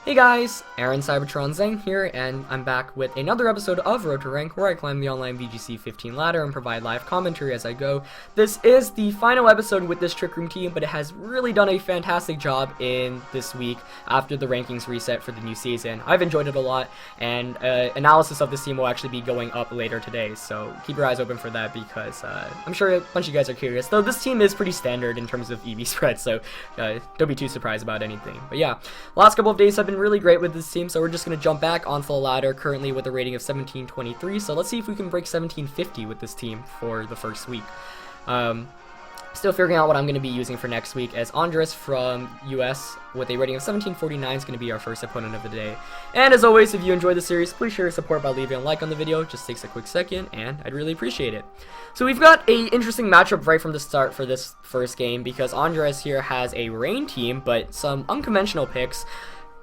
Hey guys, Aaron Cybertron Zeng here, and I'm back with another episode of Road to Rank, where I climb the online VGC 15 ladder and provide live commentary as I go. This is the final episode with this Trick Room team, but it has really done a fantastic job in this week after the rankings reset for the new season. I've enjoyed it a lot, and analysis of this team will actually be going up later today, so keep your eyes open for that because I'm sure a bunch of you guys are curious. Though this team is pretty standard in terms of EV spread, so don't be too surprised about anything. But yeah, last couple of days have been really great with this team, so we're just going to jump back onto the ladder currently with a rating of 1723, so let's see if we can break 1750 with this team for the first week. Still figuring out what I'm going to be using for next week, as Andres from US with a rating of 1749 is going to be our first opponent of the day. And as always, if you enjoy the series, please share your support by leaving a like on the video. Just takes a quick second, and I'd really appreciate it. So we've got a interesting matchup right from the start for this first game, because Andres here has a Rain team, but some unconventional picks.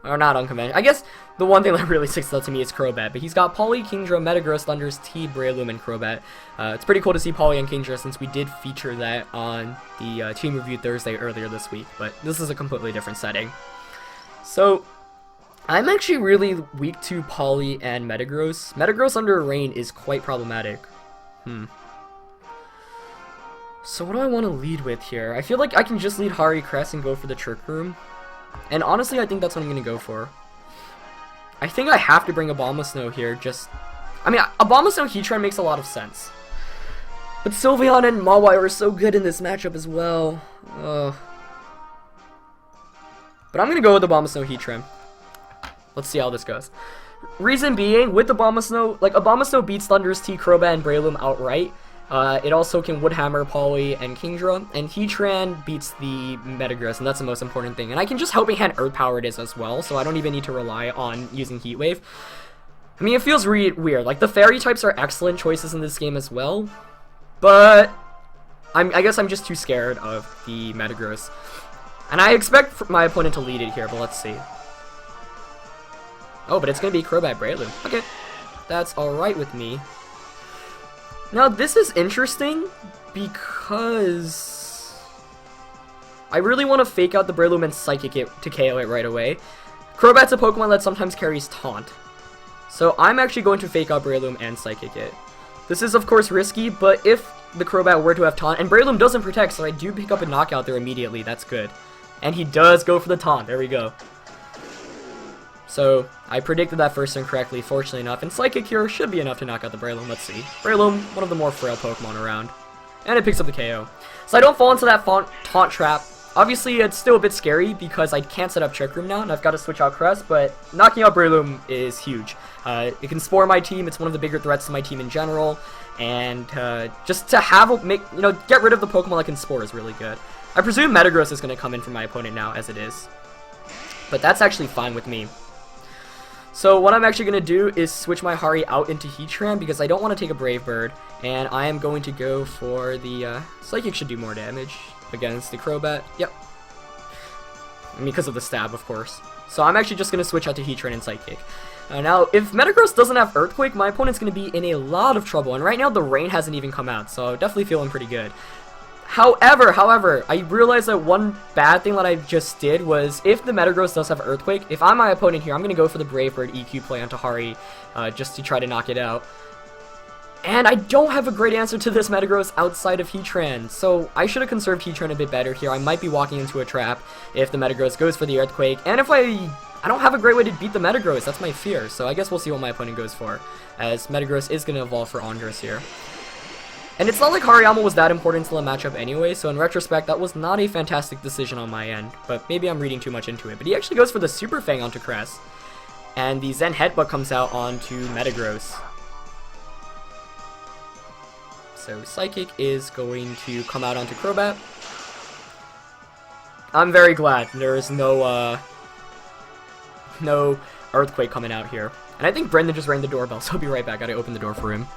Or not unconventional. I guess the one thing that really sticks out to me is Crobat, but he's got Poly, Kingdra, Metagross, Thundurus, T, Breloom, and Crobat. It's pretty cool to see Poly and Kingdra since we did feature that on the Team Review Thursday earlier this week, but this is a completely different setting. So, I'm actually really weak to Poly and Metagross. Metagross under Rain is quite problematic. So what do I want to lead with here? I feel like I can just lead Hari Crest and go for the Trick Room. And honestly, I think that's what I'm going to go for. I think I have to bring Abomasnow here, I mean, Abomasnow Heatran makes a lot of sense. But Sylveon and Mawile are so good in this matchup as well. But I'm going to go with Abomasnow Heatran. Let's see how this goes. Reason being, with Abomasnow, Abomasnow beats Thundurus, T, Crobat, and Breloom outright. It also can Woodhammer, Poly, and Kingdra, and Heatran beats the Metagross, and that's the most important thing. And I can just Helping Hand Earth Power it is as well, so I don't even need to rely on using Heat Wave. I mean, it feels weird. Like, the Fairy types are excellent choices in this game as well, but I guess I'm just too scared of the Metagross. And I expect my opponent to lead it here, but let's see. Oh, but it's going to be Crobat Breloom. Okay, that's alright with me. Now, this is interesting because I really want to fake out the Breloom and Psychic it to KO it right away. Crobat's a Pokemon that sometimes carries Taunt, so I'm actually going to fake out Breloom and Psychic it. This is, of course, risky, but if the Crobat were to have Taunt, and Breloom doesn't protect, so I do pick up a Knockout there immediately, that's good. And he does go for the Taunt, there we go. So, I predicted that first turn correctly, fortunately enough, and Psychic Cure should be enough to knock out the Breloom. Let's see. Breloom, one of the more frail Pokemon around. And it picks up the KO. So I don't fall into that Taunt trap. Obviously, it's still a bit scary because I can't set up Trick Room now, and I've got to switch out Crest, but knocking out Breloom is huge. It can Spore my team, it's one of the bigger threats to my team in general, and just to get rid of the Pokemon that can Spore is really good. I presume Metagross is going to come in for my opponent now, as it is. But that's actually fine with me. So what I'm actually going to do is switch my Hari out into Heatran because I don't want to take a Brave Bird, and I am going to go for the Psychic should do more damage against the Crobat. Yep. Because of the stab, of course. So I'm actually just going to switch out to Heatran and Psychic. Now, if Metagross doesn't have Earthquake, my opponent's going to be in a lot of trouble, and right now the rain hasn't even come out, so definitely feeling pretty good. However, I realized that one bad thing that I just did was, if the Metagross does have Earthquake, if I'm my opponent here, I'm going to go for the Brave Bird EQ play onto Hari, just to try to knock it out. And I don't have a great answer to this Metagross outside of Heatran, so I should have conserved Heatran a bit better here. I might be walking into a trap if the Metagross goes for the Earthquake, and if I don't have a great way to beat the Metagross, that's my fear, so I guess we'll see what my opponent goes for, as Metagross is going to evolve for Andres here. And it's not like Hariyama was that important to the matchup anyway, so in retrospect, that was not a fantastic decision on my end, but maybe I'm reading too much into it. But he actually goes for the Super Fang onto Crest, and the Zen Headbutt comes out onto Metagross. So Psychic is going to come out onto Crobat. I'm very glad there is no Earthquake coming out here. And I think Brendan just rang the doorbell, so I'll be right back. Gotta open the door for him.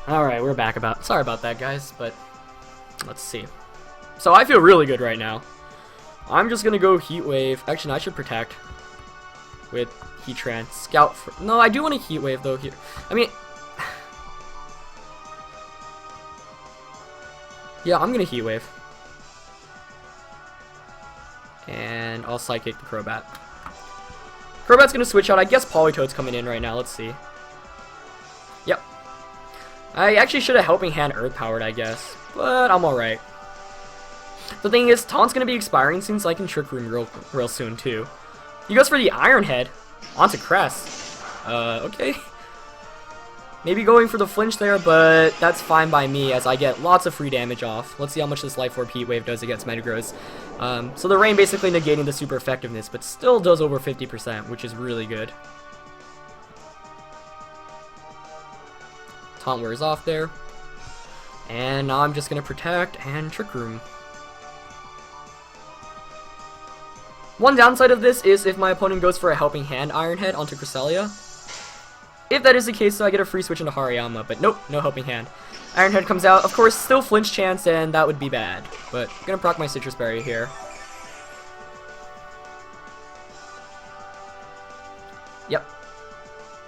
Alright, we're back. Sorry about that, guys, but let's see. So I feel really good right now. I'm just gonna go Heat Wave. Actually, no, I should Protect with Heatran. Scout. No, I do want a Heat Wave though here. I mean, yeah, I'm gonna Heat Wave. And I'll Psychic the Crobat. Crobat's gonna switch out. I guess Politoed's coming in right now. Let's see. Yep. I actually should have Helping Hand Earth Powered, I guess. But I'm alright. The thing is, Taunt's gonna be expiring soon, so I can Trick Room real soon, too. He goes for the Iron Head. Onto Crest. Okay. Maybe going for the flinch there, but that's fine by me as I get lots of free damage off. Let's see how much this Life Orb Heat Wave does against Metagross. So the Rain basically negating the super effectiveness, but still does over 50%, which is really good. Taunt wears off there. And now I'm just going to Protect and Trick Room. One downside of this is if my opponent goes for a Helping Hand Iron Head onto Cresselia. If that is the case, so I get a free switch into Hariyama, but nope, no Helping Hand. Iron Head comes out, of course, still flinch chance, and that would be bad. But I'm gonna proc my Citrus Berry here. Yep.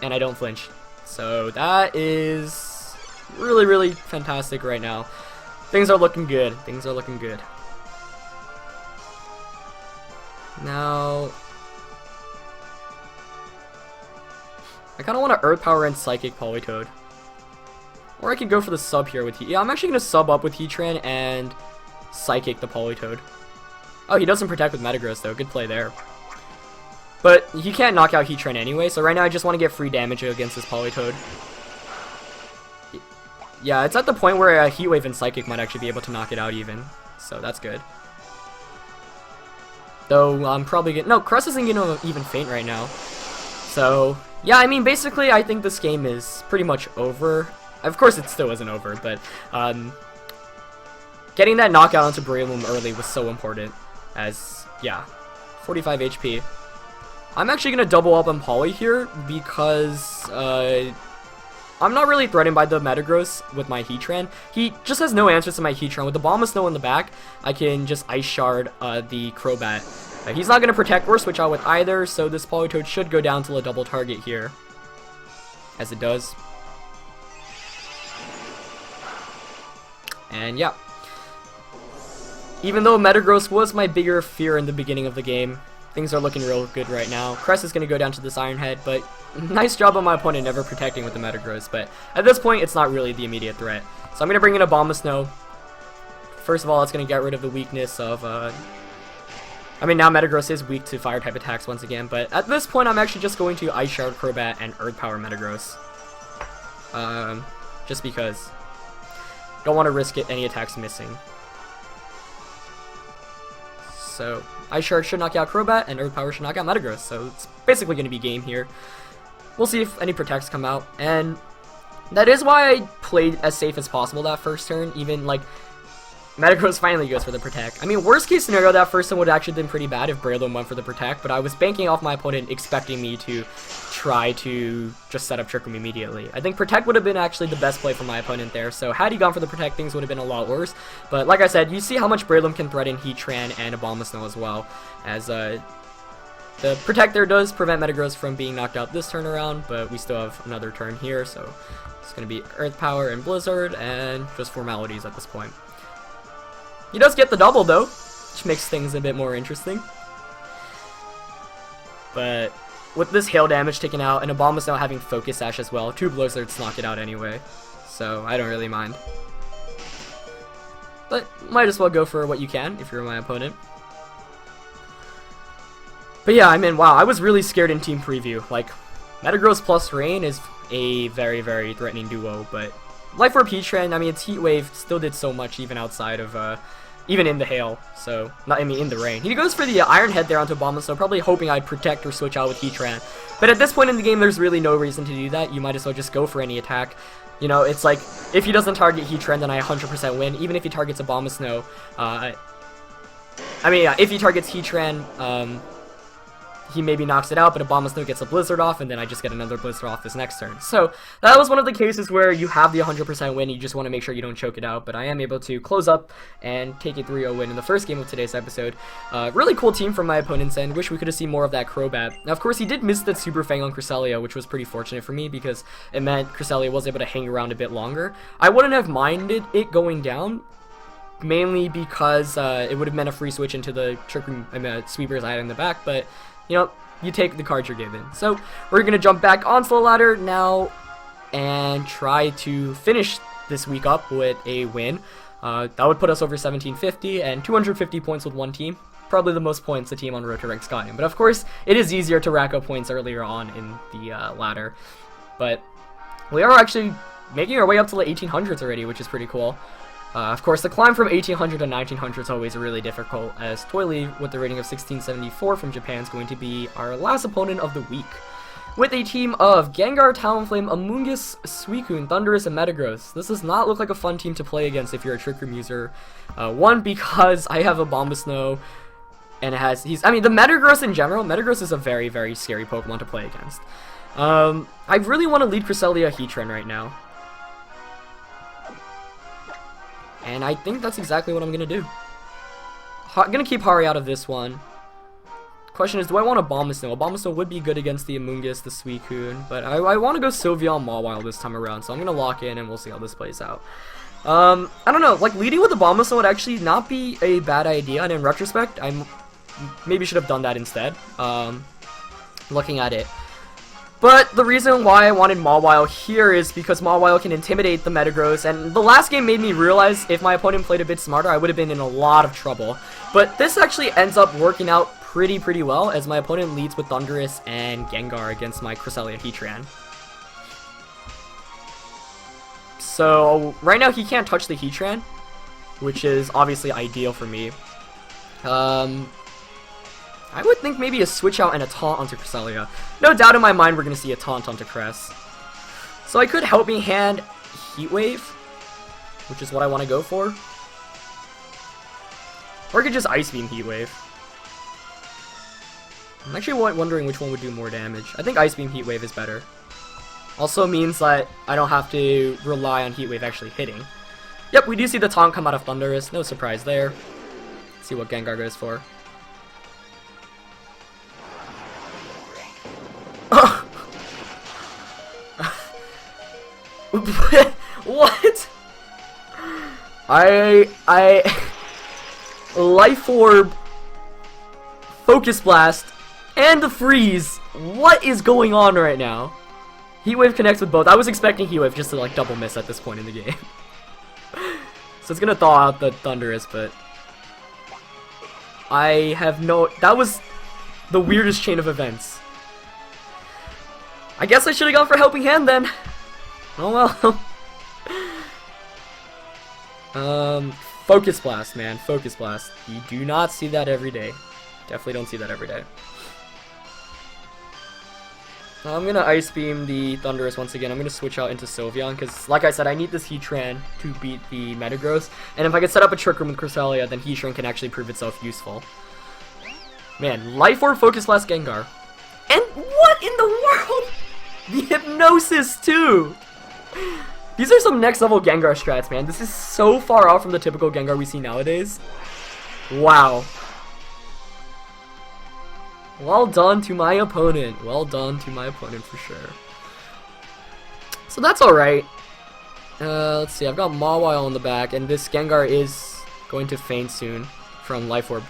And I don't flinch. So that is really, really fantastic right now. Things are looking good. Things are looking good. Now, I kind of want to Earth Power and Psychic Politoed. Or I could go for the sub here with Yeah, I'm actually going to sub up with Heatran and Psychic the Politoed. Oh, he doesn't Protect with Metagross though. Good play there. But he can't knock out Heatran anyway, so right now I just want to get free damage against this Politoed. Yeah, it's at the point where a Heat Wave and Psychic might actually be able to knock it out even. So that's good. Though I'm probably getting... No, Crest isn't going to even faint right now. So, yeah, I mean, basically I think this game is pretty much over. Of course it still isn't over, but getting that knockout onto Breloom early was so important. As, yeah, 45 HP. I'm actually going to double up on Poly here because I'm not really threatened by the Metagross with my Heatran. He just has no answers to my Heatran. With the Bomb of Snow in the back, I can just Ice Shard the Crobat. He's not going to Protect or Switch out with either, so this Politoed should go down to a double target here. As it does. And yeah. Even though Metagross was my bigger fear in the beginning of the game, things are looking real good right now. Crest is going to go down to this Iron Head, but nice job on my opponent never protecting with the Metagross. But at this point, it's not really the immediate threat. So I'm going to bring in a Bomb of Snow. First of all, it's going to get rid of the weakness of... I mean, now Metagross is weak to Fire-type attacks once again, but at this point, I'm actually just going to Ice Shard Crobat and Earth Power Metagross. Just because. Don't want to risk it, any attacks missing. So, Ice Shard should knock out Crobat, and Earth Power should knock out Metagross, so it's basically going to be game here. We'll see if any Protects come out, and that is why I played as safe as possible that first turn, even, like, Metagross finally goes for the Protect. I mean, worst case scenario, that first one would have actually been pretty bad if Breloom went for the Protect, but I was banking off my opponent expecting me to try to just set up Trick Room immediately. I think Protect would have been actually the best play for my opponent there, so had he gone for the Protect, things would have been a lot worse. But like I said, you see how much Breloom can threaten Heatran and a Bomb of Snow as well, as the Protect there does prevent Metagross from being knocked out this turn around, but we still have another turn here, so it's going to be Earth Power and Blizzard, and just formalities at this point. He does get the double, though, which makes things a bit more interesting. But with this hail damage taken out, and a Bomb is now having Focus Sash as well, 2 Blizzards knock it out anyway, so I don't really mind. But might as well go for what you can if you're my opponent. But yeah, I mean, wow, I was really scared in Team Preview. Like, Metagross plus Rain is a very, very threatening duo, but Life Orb Heatran, I mean, its Heat Wave still did so much even outside of, even in the hail, so, not, I mean, in the rain. He goes for the Iron Head there onto Bomb, so probably hoping I'd Protect or Switch out with Heatran. But at this point in the game, there's really no reason to do that. You might as well just go for any attack. You know, it's like, if he doesn't target Heatran, then I 100% win. Even if he targets a Bomb of Snow, I mean, yeah, if he targets Heatran, he maybe knocks it out, but Abomasnow gets a Blizzard off, and then I just get another Blizzard off this next turn. So that was one of the cases where you have the 100% win, you just want to make sure you don't choke it out, but I am able to close up and take a 3-0 win in the first game of today's episode. Really cool team from my opponent's end. Wish we could have seen more of that Crobat. Now, of course, he did miss that Super Fang on Cresselia, which was pretty fortunate for me because it meant Cresselia was able to hang around a bit longer. I wouldn't have minded it going down, mainly because it would have meant a free switch into the Trick Room Sweepers I had in the back, but, you know, you take the cards you're given. So, we're going to jump back onto the ladder now and try to finish this week up with a win. That would put us over 1750 and 250 points with one team. Probably the most points a team on Road to Ranked gotten. But of course, it is easier to rack up points earlier on in the ladder. But we are actually making our way up to the 1800s already, which is pretty cool. Of course, the climb from 1800 to 1900 is always really difficult, as Toilet, with the rating of 1674 from Japan, is going to be our last opponent of the week. With a team of Gengar, Talonflame, Amoonguss, Suicune, Thundurus, and Metagross. This does not look like a fun team to play against if you're a Trick Room user. One, because I have a Abomasnow, and it has, the Metagross in general, Metagross is a very, very scary Pokemon to play against. I really want to lead Cresselia Heatran right now. And I think that's exactly what I'm going to do. I'm going to keep Hari out of this one. Question is, do I want a Abomasnow? Abomasnow would be good against the Amoonguss, the Suicune, but I want to go Sylveon Mawile this time around, so I'm going to lock in and we'll see how this plays out. I don't know, like, leading with Abomasnow would actually not be a bad idea, and in retrospect, I maybe should have done that instead, looking at it. But the reason why I wanted Mawile here is because Mawile can intimidate the Metagross, and the last game made me realize if my opponent played a bit smarter, I would have been in a lot of trouble. But this actually ends up working out pretty well, as my opponent leads with Thundurus and Gengar against my Cresselia Heatran. So, right now he can't touch the Heatran, which is obviously ideal for me. I would think maybe a switch out and a taunt onto Cresselia. No doubt in my mind we're going to see a taunt onto Cress. So I could Help Me Hand Heat Wave, which is what I want to go for. Or I could just Ice Beam Heat Wave. I'm actually wondering which one would do more damage. I think Ice Beam Heat Wave is better. Also means that I don't have to rely on Heat Wave actually hitting. Yep, we do see the taunt come out of Thundurus. No surprise there. Let's see what Gengar goes for. What? Life Orb, Focus Blast, and the Freeze. What is going on right now? Heat Wave connects with both. I was expecting Heat Wave just to like double miss at this point in the game. So it's gonna thaw out the Thundurus, but I have no. That was the weirdest chain of events. I guess I should have gone for Helping Hand then. Oh well. Focus Blast, man. Focus Blast. You do not see that every day. Definitely don't see that every day. I'm gonna Ice Beam the Thundurus once again. I'm gonna switch out into Sylveon, because, like I said, I need this Heatran to beat the Metagross. And if I could set up a Trick Room with Cresselia, then Heatran can actually prove itself useful. Man, Life Orb, Focus Blast, Gengar. And what in the world? The Hypnosis, too! These are some next level Gengar strats, man. This is so far off from the typical Gengar we see nowadays. Wow. Well done to my opponent. Well done to my opponent for sure. So that's alright. Let's see. I've got Mawile in the back, and this Gengar is going to faint soon from Life Orb.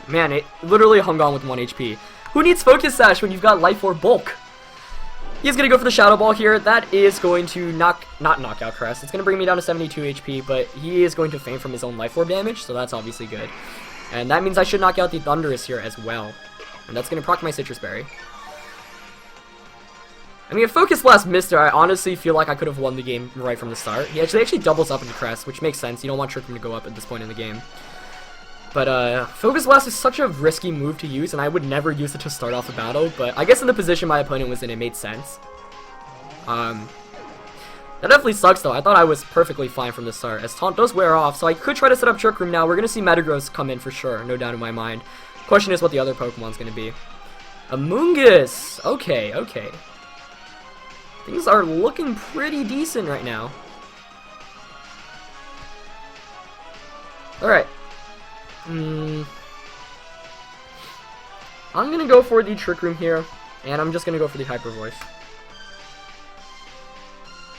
Man, it literally hung on with 1 HP. Who needs Focus Sash when you've got Life Orb Bulk? He's going to go for the Shadow Ball here. That is going to not knock out Crest. It's going to bring me down to 72 HP, but he is going to faint from his own Life Orb damage, so that's obviously good. And that means I should knock out the Thundurus here as well. And that's going to proc my Citrus Berry. I mean, if Focus Blast missed there, I honestly feel like I could have won the game right from the start. He actually doubles up into Crest, which makes sense. You don't want Trick Room to go up at this point in the game. But, Focus Blast is such a risky move to use, and I would never use it to start off a battle, but I guess in the position my opponent was in, it made sense. That definitely sucks, though. I thought I was perfectly fine from the start, as Taunt does wear off, so I could try to set up Trick Room now. We're going to see Metagross come in for sure, no doubt in my mind. Question is what the other Pokemon's going to be. Amoongus! Okay, okay. Things are looking pretty decent right now. Alright. I'm gonna go for the Trick Room here, and I'm just gonna go for the Hyper Voice.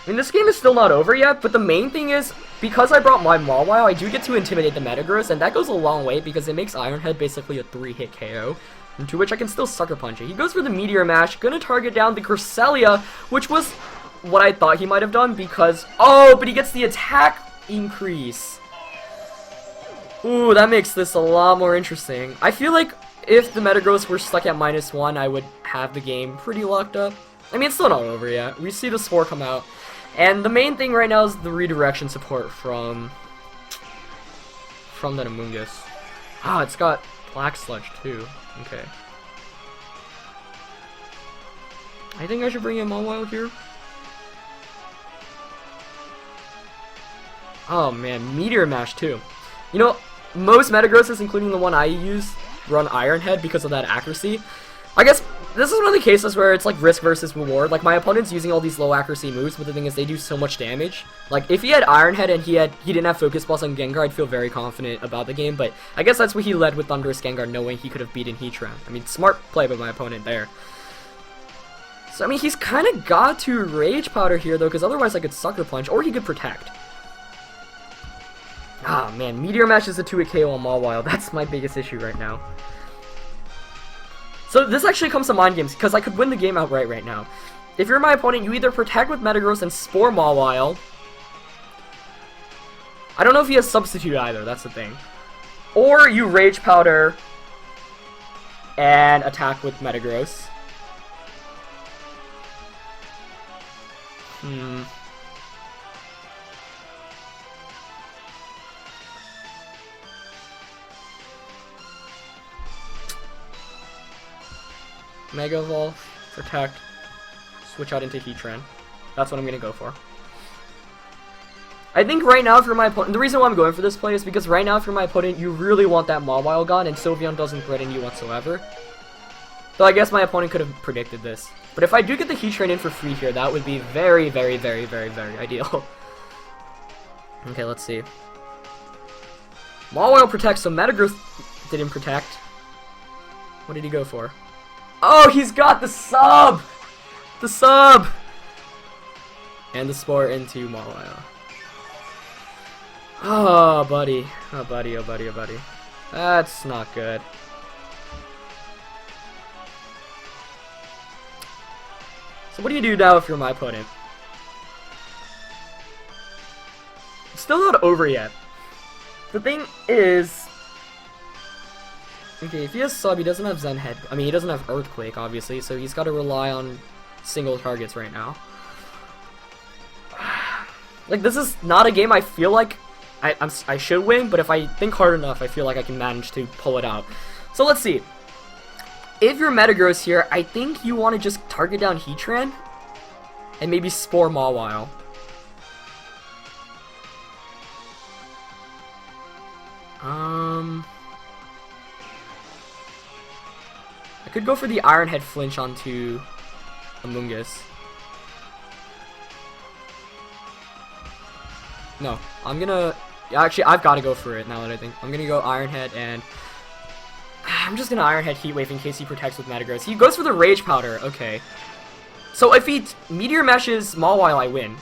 I mean, this game is still not over yet, but the main thing is, because I brought my Mawile, I do get to intimidate the Metagross, and that goes a long way because it makes Iron Head basically a 3-hit KO, into which I can still Sucker Punch it. He goes for the Meteor Mash, gonna target down the Cresselia, which was what I thought he might have done because... Oh, but he gets the attack increase. Ooh, that makes this a lot more interesting. I feel like if the Metagross were stuck at -1, I would have the game pretty locked up. I mean, it's still not over yet. We see the Spore come out. And the main thing right now is the redirection support from that Amoongus. Ah, it's got Black Sludge too. Okay. I think I should bring in Mawile here. Oh man, Meteor Mash too. You know, most Metagrosses, including the one I use, run Iron Head because of that accuracy. I guess this is one of the cases where it's like risk versus reward. Like, my opponent's using all these low accuracy moves, but the thing is they do so much damage. Like, if he had Iron Head and he didn't have Focus Pulse on Gengar, I'd feel very confident about the game, but I guess that's what he led with Thunderous Gengar, knowing he could have beaten Heatran. I mean, smart play by my opponent there. So, I mean, he's kind of got to Rage Powder here, though, because otherwise I could Sucker Punch, or he could Protect. Ah, man, Meteor Mash is a 2-hit KO on Mawile. That's my biggest issue right now. So this actually comes to mind games, because I could win the game outright right now. If you're my opponent, you either Protect with Metagross and Spore Mawile. I don't know if he has Substitute either, that's the thing. Or you Rage Powder and attack with Metagross. Mega Evolve, Protect, switch out into Heatran. That's what I'm going to go for. I think right now if you're my opponent, the reason why I'm going for this play is because right now if you're my opponent, you really want that Mawile gone, and Sylveon doesn't threaten you whatsoever. So I guess my opponent could have predicted this. But if I do get the Heatran in for free here, that would be very, very, very, very, very ideal. Okay, let's see. Mawile protects, so Metagross didn't protect. What did he go for? Oh, he's got the sub! The sub! And the Spore into Mawile. Oh, buddy. Oh, buddy, oh, buddy, oh, buddy. That's not good. So what do you do now if you're my opponent? It's still not over yet. The thing is... Okay, if he has Sub, he doesn't have Zen Head. I mean, he doesn't have Earthquake, obviously, so he's got to rely on single targets right now. Like, this is not a game I feel like I should win, but if I think hard enough, I feel like I can manage to pull it out. So let's see. If you're Metagross here, I think you want to just target down Heatran and maybe Spore Mawile. I could go for the Iron Head flinch onto Amoongus. No, I'm gonna... Actually, I've got to go for it now that I think. I'm gonna go Iron Head, and... I'm just gonna Iron Head Heat Wave in case he protects with Metagross. He goes for the Rage Powder, okay. So if he Meteor Meshes Mawile, I win.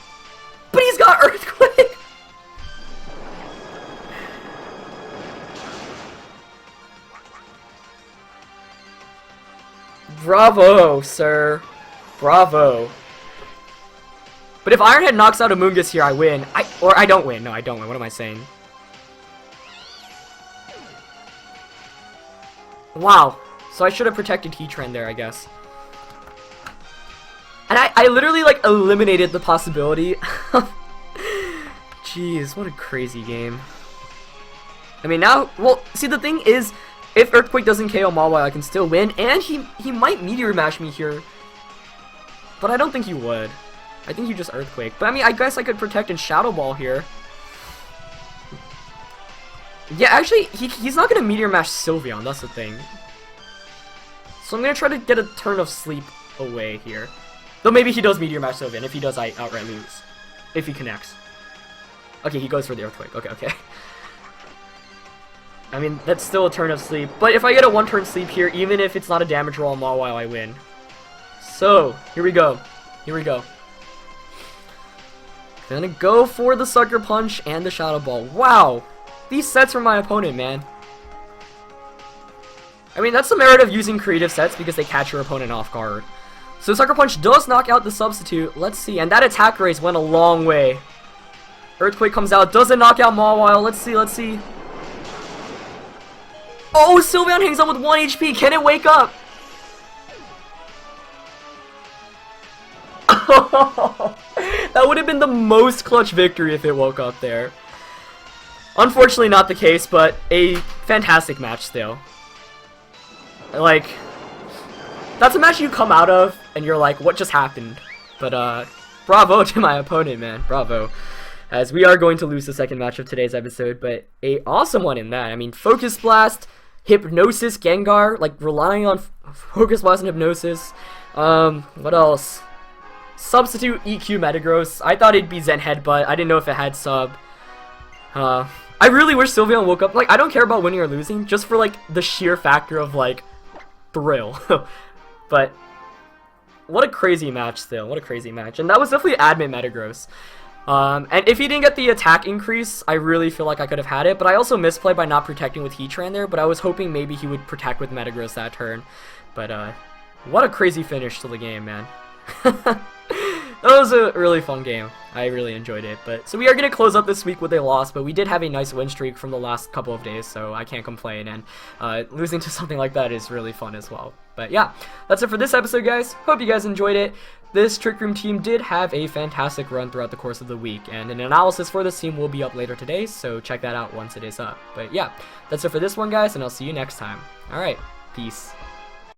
But he's got Earthquake! Bravo, sir. Bravo. But if Iron Head knocks out Amoongus here, I win. Or I don't win. No, I don't win. What am I saying? Wow. So I should have protected Heatran there, I guess. And I literally, like, eliminated the possibility. Jeez, what a crazy game. I mean, now... Well, see, the thing is... If Earthquake doesn't KO Mawile, I can still win, and he might Meteor Mash me here. But I don't think he would. I think he just Earthquake. But I mean, I guess I could protect and Shadow Ball here. Yeah, actually, he's not going to Meteor Mash Sylveon, that's the thing. So I'm going to try to get a turn of sleep away here. Though maybe he does Meteor Mash Sylveon. If he does, I outright lose. If he connects. Okay, he goes for the Earthquake. Okay. I mean, that's still a turn of sleep. But if I get a 1-turn sleep here, even if it's not a damage roll on Mawile, I win. So, here we go. Gonna go for the Sucker Punch and the Shadow Ball. Wow! These sets from my opponent, man. I mean, that's the merit of using creative sets because they catch your opponent off guard. So Sucker Punch does knock out the substitute. Let's see. And that attack raise went a long way. Earthquake comes out. Doesn't knock out Mawile. Let's see. Oh, Sylveon hangs on with 1 HP. Can it wake up? That would have been the most clutch victory if it woke up there. Unfortunately not the case, but a fantastic match still. Like, that's a match you come out of and you're like, what just happened? But bravo to my opponent, man. Bravo. As we are going to lose the second match of today's episode, but a awesome one in that. I mean, Focus Blast, Hypnosis, Gengar, like relying on Focus Blast and Hypnosis. What else? Substitute EQ Metagross. I thought it'd be Zen Headbutt. I didn't know if it had sub. I really wish Sylveon woke up. Like, I don't care about winning or losing, just for like the sheer factor of like thrill. But what a crazy match still. What a crazy match. And that was definitely admin Metagross. And if he didn't get the attack increase, I really feel like I could have had it. But I also misplayed by not protecting with Heatran there. But I was hoping maybe he would protect with Metagross that turn. But what a crazy finish to the game, man. That was a really fun game. I really enjoyed it. But so we are going to close up this week with a loss, but we did have a nice win streak from the last couple of days, so I can't complain. And losing to something like that is really fun as well. But yeah, that's it for this episode, guys. Hope you guys enjoyed it. This Trick Room team did have a fantastic run throughout the course of the week, and an analysis for this team will be up later today, so check that out once it is up. But yeah, that's it for this one, guys, and I'll see you next time. Alright, peace.